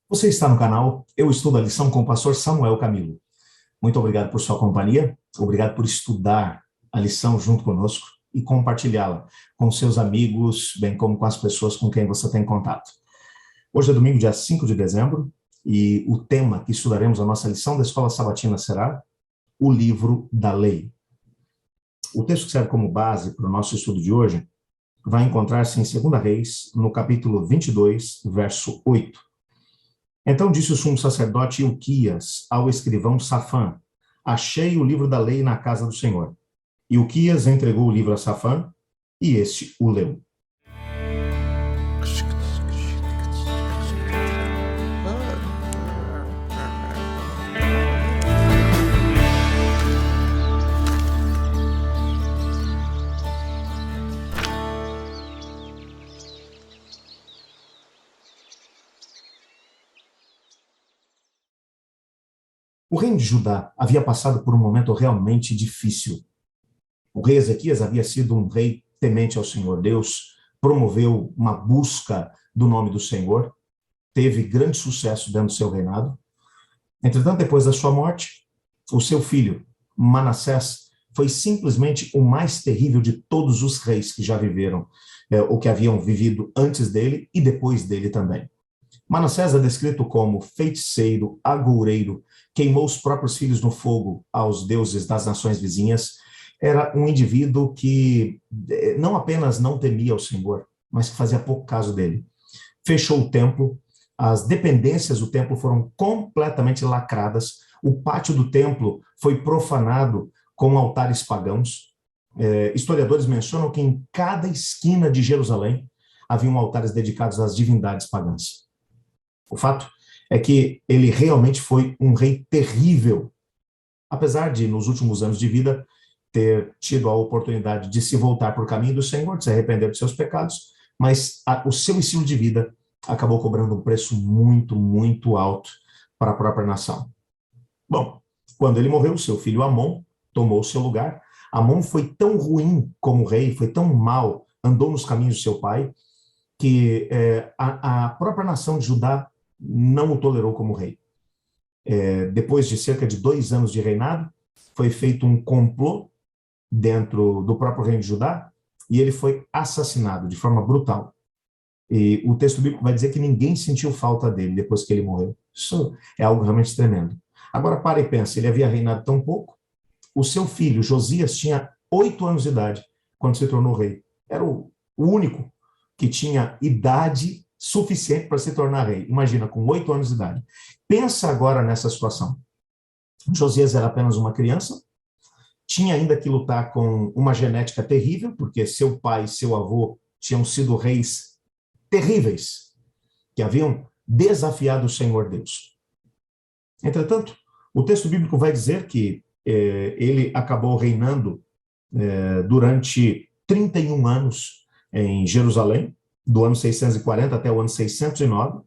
Você está no canal Eu Estudo a Lição com o pastor Samuel Camilo. Muito obrigado por sua companhia, obrigado por estudar a lição junto conosco e compartilhá-la com seus amigos, bem como com as pessoas com quem você tem contato. Hoje é domingo, dia 5 de dezembro, e o tema que estudaremos a nossa lição da Escola Sabatina será o livro da lei. O texto que serve como base para o nosso estudo de hoje vai encontrar-se em 2 Reis, no capítulo 22, verso 8. Então disse o sumo sacerdote Ilquias ao escrivão Safã: achei o livro da lei na casa do Senhor. Ilquias entregou o livro a Safã, e este o leu. O reino de Judá havia passado por um momento realmente difícil. O rei Ezequias havia sido um rei temente ao Senhor Deus, promoveu uma busca do nome do Senhor, teve grande sucesso dentro do seu reinado. Entretanto, depois da sua morte, o seu filho, Manassés, foi simplesmente o mais terrível de todos os reis que já viveram, ou que haviam vivido antes dele e depois dele também. Manassés é descrito como feiticeiro, agoureiro, queimou os próprios filhos no fogo aos deuses das nações vizinhas. Era um indivíduo que não apenas não temia o Senhor, mas que fazia pouco caso dele. Fechou o templo, as dependências do templo foram completamente lacradas, o pátio do templo foi profanado com altares pagãos. Historiadores mencionam que em cada esquina de Jerusalém haviam altares dedicados às divindades pagãs. O fato é que ele realmente foi um rei terrível, apesar de, nos últimos anos de vida, ter tido a oportunidade de se voltar por caminho do Senhor, de se arrepender dos seus pecados, mas o seu estilo de vida acabou cobrando um preço muito, muito alto para a própria nação. Bom, quando ele morreu, seu filho Amon tomou o seu lugar. Amon foi tão ruim como rei, foi tão mal, andou nos caminhos de seu pai, que a própria nação de Judá não o tolerou como rei. Depois de cerca de 2 anos de reinado, foi feito um complô dentro do próprio reino de Judá, e ele foi assassinado de forma brutal. E o texto bíblico vai dizer que ninguém sentiu falta dele depois que ele morreu. Isso é algo realmente tremendo. Agora, para e pensa, ele havia reinado tão pouco. O seu filho, Josias, tinha 8 anos de idade quando se tornou rei. Era o único que tinha idade suficiente para se tornar rei. Imagina, com 8 anos de idade. Pensa agora nessa situação. Josias era apenas uma criança, tinha ainda que lutar com uma genética terrível, porque seu pai e seu avô tinham sido reis terríveis, que haviam desafiado o Senhor Deus. Entretanto, o texto bíblico vai dizer que ele acabou reinando durante 31 anos em Jerusalém, do ano 640 até o ano 609,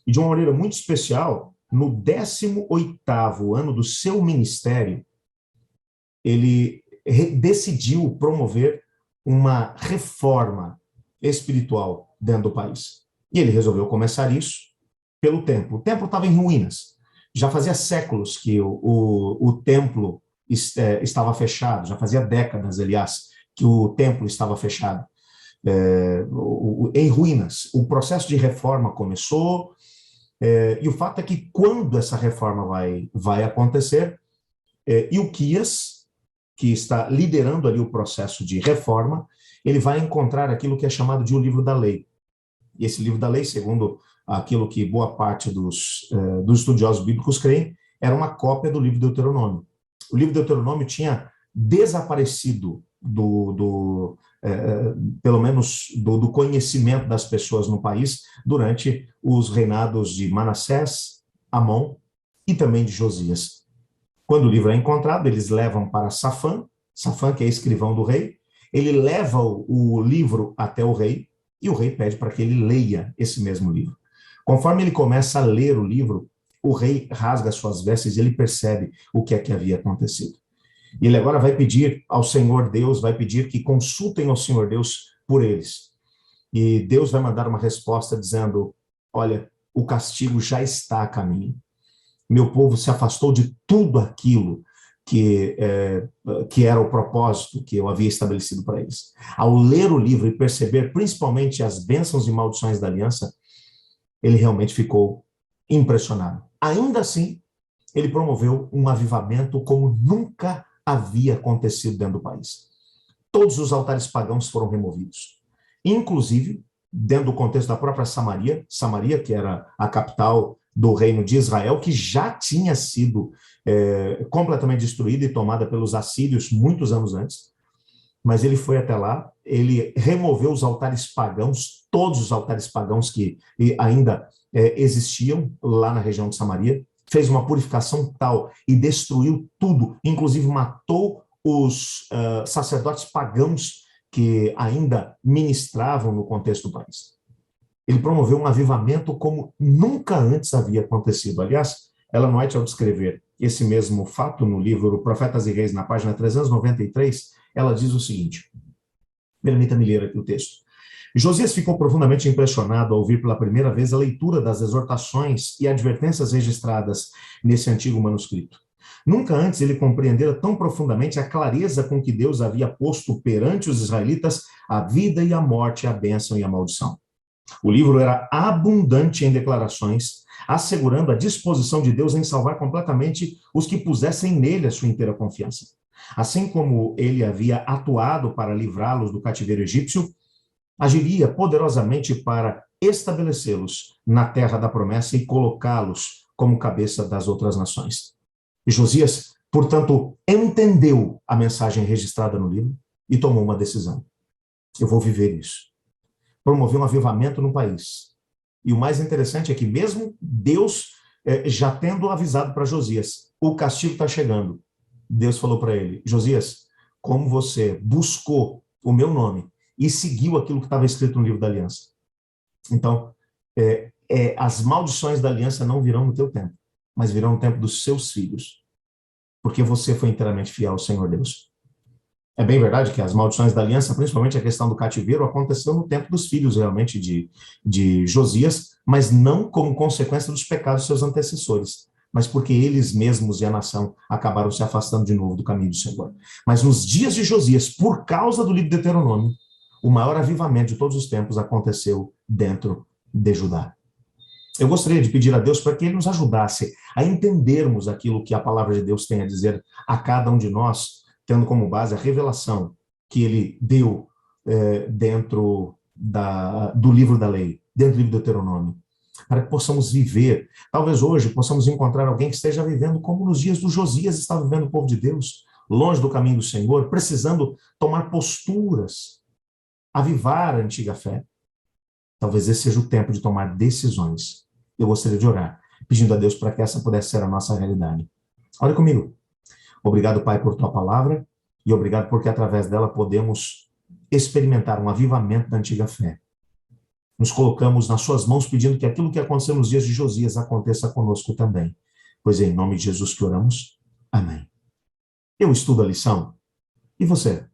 e de uma maneira muito especial, no 18º ano do seu ministério, ele decidiu promover uma reforma espiritual dentro do país. E ele resolveu começar isso pelo templo. O templo estava em ruínas. Já fazia séculos que o templo estava fechado, já fazia décadas, aliás, que o templo estava fechado. Em ruínas. O processo de reforma começou, e o fato é que quando essa reforma vai acontecer, Ilquias, que está liderando ali o processo de reforma, ele vai encontrar aquilo que é chamado de o livro da lei. E esse livro da lei, segundo aquilo que boa parte dos estudiosos bíblicos creem, era uma cópia do livro de Deuteronômio. O livro de Deuteronômio tinha desaparecido pelo menos do conhecimento das pessoas no país durante os reinados de Manassés, Amon e também de Josias. Quando o livro é encontrado, eles levam para Safã, que é escrivão do rei, ele leva o livro até o rei, e o rei pede para que ele leia esse mesmo livro. Conforme ele começa a ler o livro, o rei rasga suas vestes e ele percebe o que é que havia acontecido. E ele agora vai pedir ao Senhor Deus, vai pedir que consultem ao Senhor Deus por eles. E Deus vai mandar uma resposta dizendo: olha, o castigo já está a caminho. Meu povo se afastou de tudo aquilo que era o propósito que eu havia estabelecido para eles. Ao ler o livro e perceber principalmente as bênçãos e maldições da aliança, ele realmente ficou impressionado. Ainda assim, ele promoveu um avivamento como nunca havia acontecido dentro do país. Todos os altares pagãos foram removidos. Inclusive, dentro do contexto da própria Samaria, que era a capital do reino de Israel, que já tinha sido completamente destruída e tomada pelos assírios muitos anos antes. Mas ele foi até lá, ele removeu os altares pagãos, todos os altares pagãos que ainda existiam lá na região de Samaria, fez uma purificação tal e destruiu tudo, inclusive matou os sacerdotes pagãos que ainda ministravam no contexto do país. Ele promoveu um avivamento como nunca antes havia acontecido. Aliás, Ellen White, ao descrever esse mesmo fato no livro Profetas e Reis, na página 393, ela diz o seguinte, permita-me ler aqui o texto. Josias ficou profundamente impressionado ao ouvir pela primeira vez a leitura das exortações e advertências registradas nesse antigo manuscrito. Nunca antes ele compreendera tão profundamente a clareza com que Deus havia posto perante os israelitas a vida e a morte, a bênção e a maldição. O livro era abundante em declarações, assegurando a disposição de Deus em salvar completamente os que pusessem nele a sua inteira confiança. Assim como ele havia atuado para livrá-los do cativeiro egípcio, agiria poderosamente para estabelecê-los na terra da promessa e colocá-los como cabeça das outras nações. E Josias, portanto, entendeu a mensagem registrada no livro e tomou uma decisão. Eu vou viver isso. Promover um avivamento no país. E o mais interessante é que mesmo Deus já tendo avisado para Josias, o castigo está chegando, Deus falou para ele, Josias, como você buscou o meu nome e seguiu aquilo que estava escrito no livro da aliança. Então, as maldições da aliança não virão no teu tempo, mas virão no tempo dos seus filhos, porque você foi inteiramente fiel ao Senhor Deus. É bem verdade que as maldições da aliança, principalmente a questão do cativeiro, aconteceu no tempo dos filhos realmente de Josias, mas não como consequência dos pecados dos seus antecessores, mas porque eles mesmos e a nação acabaram se afastando de novo do caminho do Senhor. Mas nos dias de Josias, por causa do livro de Deuteronômio, o maior avivamento de todos os tempos aconteceu dentro de Judá. Eu gostaria de pedir a Deus para que Ele nos ajudasse a entendermos aquilo que a palavra de Deus tem a dizer a cada um de nós, tendo como base a revelação que Ele deu dentro do livro da lei, dentro do livro do Deuteronômio, para que possamos viver. Talvez hoje possamos encontrar alguém que esteja vivendo como nos dias do Josias estava vivendo o povo de Deus, longe do caminho do Senhor, precisando tomar posturas, avivar a antiga fé. Talvez esse seja o tempo de tomar decisões. Eu gostaria de orar, pedindo a Deus para que essa pudesse ser a nossa realidade. Ore comigo. Obrigado, Pai, por tua palavra e obrigado porque através dela podemos experimentar um avivamento da antiga fé. Nos colocamos nas suas mãos pedindo que aquilo que aconteceu nos dias de Josias aconteça conosco também. Pois é em nome de Jesus que oramos. Amém. Eu estudo a lição. E você?